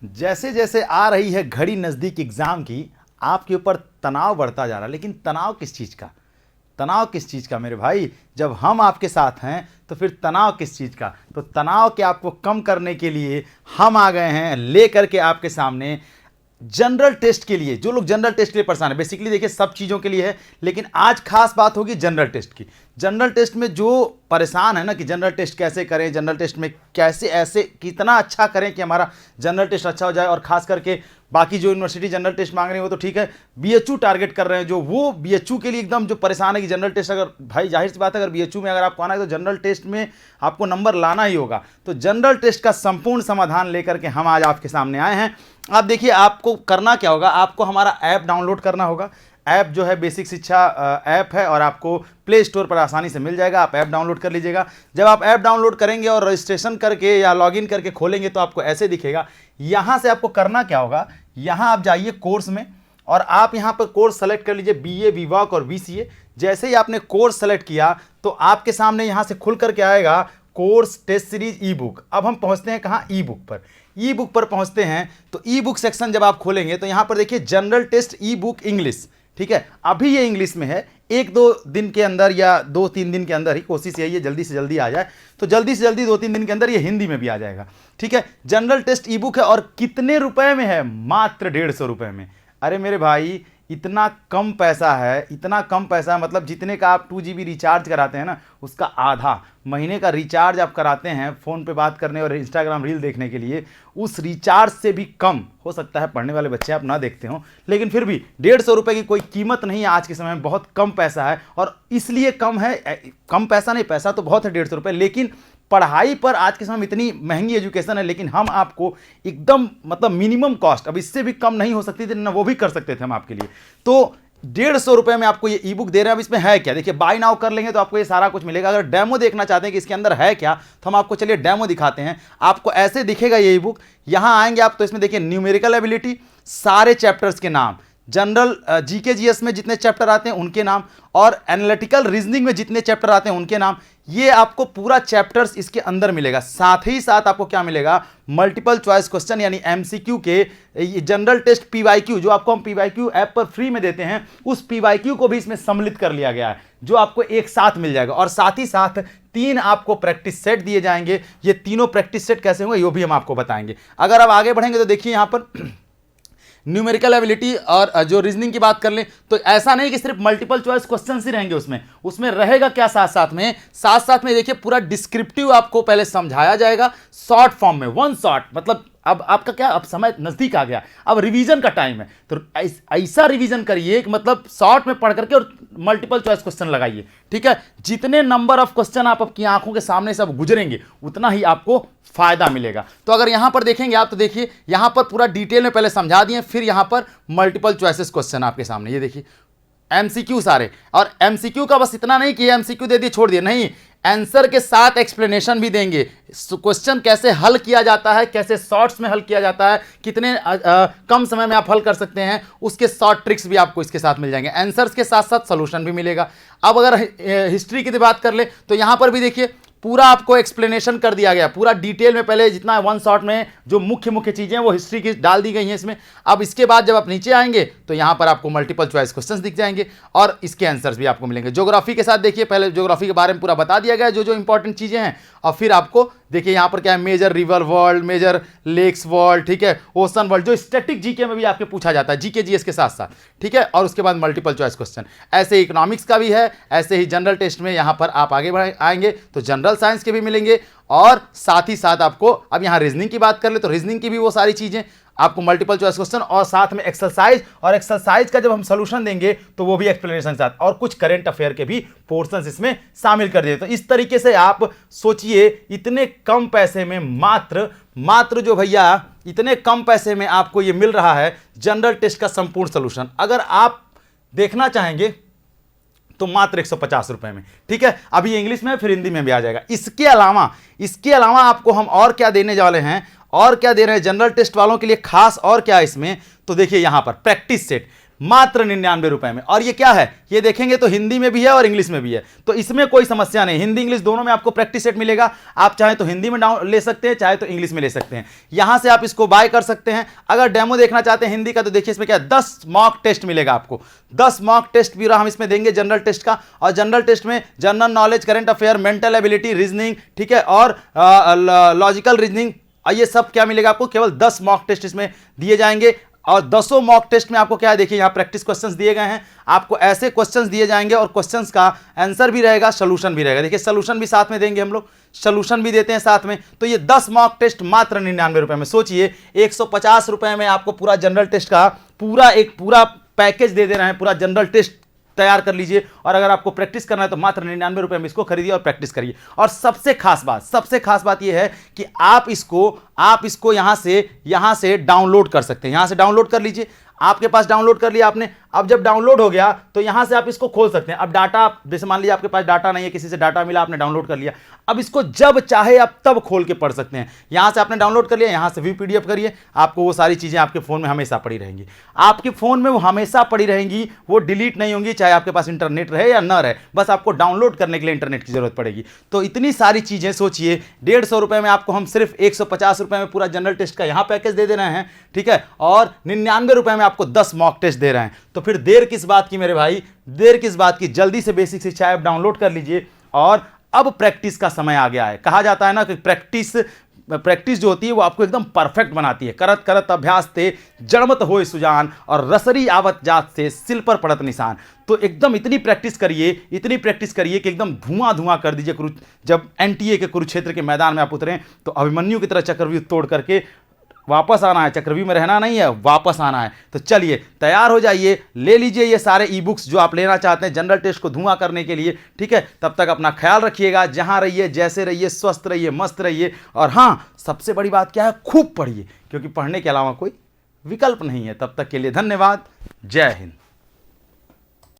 जैसे जैसे आ रही है घड़ी नज़दीक एग्ज़ाम की, आपके ऊपर तनाव बढ़ता जा रहा है। लेकिन तनाव किस चीज़ का? तनाव किस चीज़ का मेरे भाई? जब हम आपके साथ हैं तो फिर तनाव किस चीज़ का? तो तनाव के आपको कम करने के लिए हम आ गए हैं लेकर के आपके सामने जनरल टेस्ट के लिए। जो लोग जनरल टेस्ट के लिए परेशान है, बेसिकली देखिए सब चीज़ों के लिए है, लेकिन आज खास बात होगी जनरल टेस्ट की। जनरल टेस्ट में जो परेशान है ना कि जनरल टेस्ट कैसे करें, जनरल टेस्ट में कैसे ऐसे कितना अच्छा करें कि हमारा जनरल टेस्ट अच्छा हो जाए, और खास करके बाकी जो यूनिवर्सिटी जनरल टेस्ट मांग रही है वो तो ठीक है, बीएचयू टारगेट कर रहे हैं जो, वो बीएचयू के लिए एकदम जो परेशान है कि जनरल टेस्ट, अगर भाई जाहिर सी बात है अगर बीएचयू में अगर आपको आना है तो जनरल टेस्ट में आपको नंबर लाना ही होगा। तो जनरल टेस्ट का संपूर्ण समाधान लेकर के हम आज आपके सामने आए हैं। आप देखिए, आपको करना क्या होगा, आपको हमारा ऐप डाउनलोड करना होगा। ऐप जो है बेसिक शिक्षा ऐप है और आपको प्ले स्टोर पर आसानी से मिल जाएगा। आप ऐप डाउनलोड कर लीजिएगा। जब आप ऐप डाउनलोड करेंगे और रजिस्ट्रेशन करके या लॉगिन करके खोलेंगे तो आपको ऐसे दिखेगा। यहाँ से आपको करना क्या होगा, यहाँ आप जाइए कोर्स में और आप यहाँ पर कोर्स सेलेक्ट कर लीजिए, बीए, बीवॉक और बीसीए। जैसे ही आपने कोर्स सेलेक्ट किया तो आपके सामने यहाँ से खुल करके आएगा course test series ebook. अब हम पहुँचते हैं कहाँ, ई बुक पर। ई बुक पर पहुँचते हैं तो ई बुक सेक्शन जब आप खोलेंगे तो यहाँ पर देखिए general test ebook English, ठीक है। अभी ये इंग्लिश में है, 1-2 दिन के अंदर या 2-3 दिन के अंदर ही कोशिश यही है जल्दी से जल्दी आ जाए, तो जल्दी से जल्दी 2-3 दिन के अंदर ये हिंदी में भी आ जाएगा, ठीक है। जनरल टेस्ट ई बुक है और कितने रुपए में है? मात्र 150 रुपये में। अरे मेरे भाई, इतना कम पैसा है, इतना कम पैसा है, मतलब जितने का आप 2 GB रिचार्ज कराते हैं ना उसका आधा महीने का रिचार्ज आप कराते हैं फ़ोन पे बात करने और इंस्टाग्राम रील देखने के लिए, उस रिचार्ज से भी कम। हो सकता है पढ़ने वाले बच्चे आप ना देखते हो, लेकिन फिर भी 150 रुपये की कोई कीमत नहीं है आज के समय में, बहुत कम पैसा है। और इसलिए कम है, कम पैसा नहीं, पैसा तो बहुत है 150 रुपये, लेकिन पढ़ाई पर आज के समय में इतनी महंगी एजुकेशन है, लेकिन हम आपको एकदम मतलब मिनिमम कॉस्ट, अब इससे भी कम नहीं हो सकती थी ना, वो भी कर सकते थे हम आपके लिए। तो 150 रुपये में आपको ये ई बुक दे रहे हैं। अब इसमें है क्या, देखिए बाय नाउ कर लेंगे तो आपको ये सारा कुछ मिलेगा। अगर डेमो देखना चाहते हैं कि इसके अंदर है क्या, तो हम आपको चलिए डेमो दिखाते हैं। आपको ऐसे दिखेगा ये ई बुक, यहाँ आएंगे आप तो इसमें देखिए न्यूमेरिकल एबिलिटी, सारे चैप्टर्स के नाम, जनरल जीके जीएस में जितने चैप्टर आते हैं उनके नाम, और एनालिटिकल रीजनिंग में जितने चैप्टर आते हैं उनके नाम, ये आपको पूरा चैप्टर्स इसके अंदर मिलेगा। साथ ही साथ आपको क्या मिलेगा, मल्टीपल चॉइस क्वेश्चन यानी एमसीक्यू के, जनरल टेस्ट पीवाईक्यू जो आपको हम पीवाईक्यू ऐप पर फ्री में देते हैं, उस पीवाईक्यू को भी इसमें सम्मिलित कर लिया गया है, जो आपको एक साथ मिल जाएगा। और साथ ही साथ 3 आपको प्रैक्टिस सेट दिए जाएंगे। ये तीनों प्रैक्टिस सेट कैसे होंगे ये भी हम आपको बताएंगे। अगर आप आगे बढ़ेंगे तो देखिए यहाँ पर न्यूमेरिकल एबिलिटी और जो रीजनिंग की बात कर लें तो ऐसा नहीं कि सिर्फ मल्टीपल चॉइस क्वेश्चन ही रहेंगे उसमें रहेगा क्या, साथ साथ में देखिए पूरा डिस्क्रिप्टिव आपको पहले समझाया जाएगा शॉर्ट फॉर्म में, 1 शॉट। मतलब अब आपका क्या, अब समय नजदीक आ गया, अब रिवीजन का टाइम है, तो ऐसा रिवीजन करिए कि मतलब शॉर्ट में पढ़ करके और मल्टीपल चॉइस क्वेश्चन लगाइए, ठीक है। जितने नंबर ऑफ क्वेश्चन आप आपकी आंखों के सामने से अब गुजरेंगे उतना ही आपको फायदा मिलेगा। तो अगर यहां पर देखेंगे आप तो देखिए यहां पर पूरा डिटेल में पहले समझा दिए, फिर यहां पर मल्टीपल चॉइसेस क्वेश्चन आपके सामने, ये देखिए एमसीक्यू सारे। और एमसीक्यू का बस इतना नहीं कि एमसीक्यू दे दिए छोड़ दिए, नहीं, आंसर के साथ एक्सप्लेनेशन भी देंगे। क्वेश्चन कैसे हल किया जाता है, कैसे शॉर्ट्स में हल किया जाता है, कितने कम समय में आप हल कर सकते हैं, उसके शॉर्ट ट्रिक्स भी आपको इसके साथ मिल जाएंगे। आंसर्स के साथ साथ सॉल्यूशन भी मिलेगा। अब अगर हिस्ट्री की बात कर ले तो यहां पर भी देखिए पूरा आपको एक्सप्लेनेशन कर दिया गया, पूरा डिटेल में, पहले जितना 1 शॉट में जो मुख्य चीजें वो हिस्ट्री की डाल दी गई हैं इसमें। अब इसके बाद जब आप नीचे आएंगे तो यहां पर आपको मल्टीपल चॉइस क्वेश्चंस दिख जाएंगे और इसके आंसर्स भी आपको मिलेंगे। ज्योग्राफी के साथ देखिए पहले ज्योग्राफी के बारे में पूरा बता दिया गया जो इंपॉर्टेंट चीजें हैं, और फिर आपको देखिए यहां पर क्या है, major river world, major lakes world, ठीक है, ओशन वर्ल्ड, जो स्टैटिक जीके में भी आपके पूछा जाता है, जीके जीएस के साथ साथ, ठीक है। और उसके बाद मल्टीपल चॉइस क्वेश्चन, ऐसे इकोनॉमिक्स का भी है, ऐसे ही जनरल टेस्ट में यहां पर आप आगे आएंगे तो जनरल साइंस के भी मिलेंगे। और साथ ही साथ आपको अब यहां रीजनिंग की बात कर ले तो रीजनिंग की भी वो सारी चीजें आपको, मल्टीपल चॉइस क्वेश्चन और साथ में एक्सरसाइज, और एक्सरसाइज का जब हम सॉल्यूशन देंगे तो वो भी एक्सप्लेनेशन के साथ, और कुछ करंट अफेयर के भी पोर्शंस इसमें शामिल कर दिए। तो इस तरीके से आप सोचिए इतने कम पैसे में, मात्र जो भैया इतने कम पैसे में आपको ये मिल रहा है जनरल टेस्ट का संपूर्ण सॉल्यूशन। अगर आप देखना चाहेंगे तो मात्र 150 रुपए में, ठीक है। अभी इंग्लिश में फिर हिंदी में भी आ जाएगा। इसके अलावा आपको हम और क्या देने वाले हैं, और क्या दे रहे हैं जनरल टेस्ट वालों के लिए खास, और क्या इसमें, तो देखिए यहां पर प्रैक्टिस सेट, मात्र 99 रुपए में। और ये क्या है, ये देखेंगे तो हिंदी में भी है और इंग्लिश में भी है, तो इसमें कोई समस्या नहीं, हिंदी इंग्लिश दोनों में आपको प्रैक्टिस सेट मिलेगा। आप चाहे तो हिंदी में डाउन ले सकते हैं, चाहे तो इंग्लिश में ले सकते हैं। यहां से आप इसको बाय कर सकते हैं। अगर डेमो देखना चाहते हैं हिंदी का तो देखिए इसमें क्या 10 मॉक टेस्ट मिलेगा आपको, 10 मॉक टेस्ट भी हम इसमें देंगे जनरल टेस्ट का। और जनरल टेस्ट में general knowledge, current affair, mental ability, reasoning, ठीक है, और लॉजिकल रीजनिंग, ये सब क्या मिलेगा आपको, केवल 10 मॉक टेस्ट इसमें दिए जाएंगे। और 10 मॉक टेस्ट में आपको क्या है, देखिए यहां प्रैक्टिस क्वेश्चंस दिए गए हैं, आपको ऐसे क्वेश्चंस दिए जाएंगे और क्वेश्चंस का आंसर भी रहेगा, सॉल्यूशन भी रहेगा। देखिए सॉल्यूशन भी साथ में देंगे हम लोग, सॉल्यूशन भी देते हैं साथ में। तो ये 10 मॉक टेस्ट मात्र 99 रुपए में। सोचिए 150 रुपए में आपको पूरा जनरल टेस्ट का पूरा पैकेज दे रहे हैं, पूरा जनरल टेस्ट तैयार कर लीजिए। और अगर आपको प्रैक्टिस करना है तो मात्र 99 रुपए में इसको खरीदिए और प्रैक्टिस करिए। और सबसे खास बात यह है कि आप इसको यहां से डाउनलोड कर सकते हैं। यहां से डाउनलोड कर लीजिए, आपके पास डाउनलोड कर लिया आपने। अब जब डाउनलोड हो गया तो यहां से आप इसको खोल सकते हैं। अब डाटा, जैसे मान लीजिए आपके पास डाटा नहीं है, किसी से डाटा मिला, आपने डाउनलोड कर लिया, अब इसको जब चाहे आप तब खोल के पढ़ सकते हैं। यहां से आपने डाउनलोड कर लिया, यहां से व्यू पीडीएफ करिए, आपको वो सारी चीजें आपके फोन में हमेशा पड़ी रहेंगी। आपके फोन में वो हमेशा पड़ी रहेंगी, वो डिलीट नहीं होंगी, चाहे आपके पास इंटरनेट रहे या ना रहे, बस आपको डाउनलोड करने के लिए इंटरनेट की जरूरत पड़ेगी। तो इतनी सारी चीजें सोचिए, 150 रुपए में आपको हम सिर्फ 150 रुपए में पूरा जनरल टेस्ट का यहां पैकेज दे रहे हैं, ठीक है, और 99 रुपए में आपको 10 मॉक टेस्ट दे रहे हैं। तो फिर देर किस बात की मेरे भाई, देर किस बात की, जल्दी से बेसिक शिक्षा ऐप डाउनलोड कर लीजिए। और अब प्रैक्टिस का समय आ गया है। कहा जाता है ना कि प्रैक्टिस जो होती है वो आपको एकदम परफेक्ट बनाती है। करत करत अभ्यास ते जड़मत होए सुजान, और रसरी आवत जात से सिल पर पड़त निशान। तो एकदम इतनी प्रैक्टिस करिए कि एकदम धुआं कर दीजिए। जब एनटीए के कुरुक्षेत्र के मैदान में आप उतरें तो अभिमन्यु की तरह चक्रव्यूह तोड़ करके वापस आना है, चक्रव्यूह में रहना नहीं है, वापस आना है। तो चलिए तैयार हो जाइए, ले लीजिए ये सारे ई बुक्स जो आप लेना चाहते हैं जनरल टेस्ट को धुआं करने के लिए, ठीक है। तब तक अपना ख्याल रखिएगा, जहां रहिए, जैसे रहिए, स्वस्थ रहिए, मस्त रहिए। और हाँ, सबसे बड़ी बात क्या है, खूब पढ़िए, क्योंकि पढ़ने के अलावा कोई विकल्प नहीं है। तब तक के लिए धन्यवाद, जय हिंद।